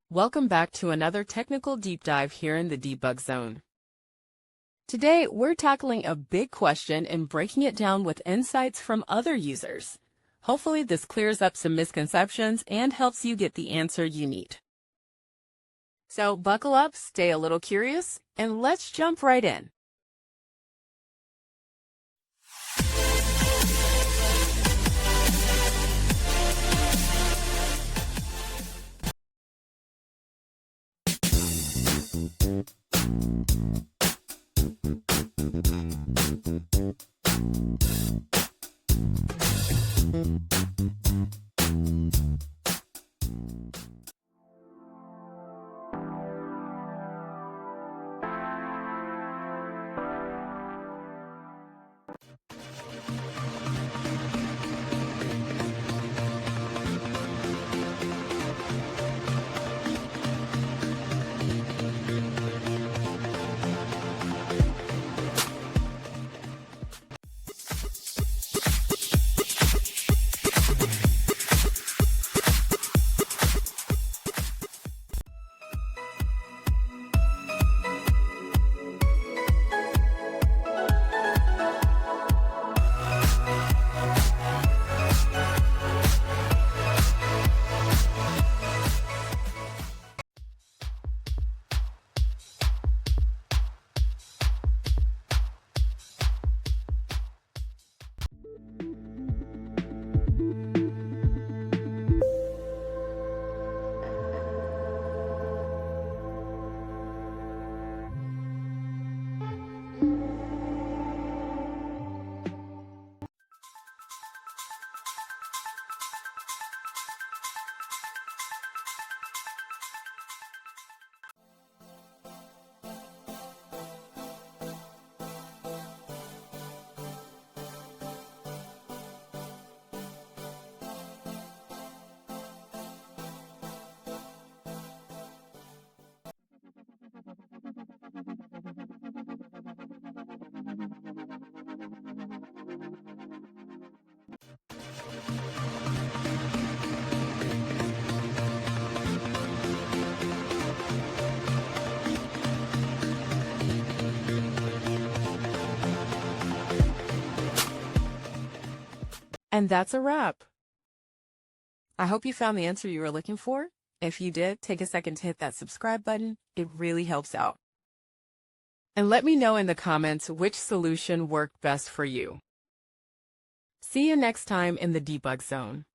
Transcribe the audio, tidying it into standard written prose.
Welcome back to another technical deep dive here in the debug zone. Today, we're tackling a big question and breaking it down with insights from other users. Hopefully, this clears up some misconceptions and helps you get the answer you need. So buckle up, stay a little curious, and let's jump right in. And that's a wrap. I hope you found the answer you were looking for. If you did, take a second to hit that subscribe button. It really helps out. And let me know in the comments which solution worked best for you. See you next time in the debug zone.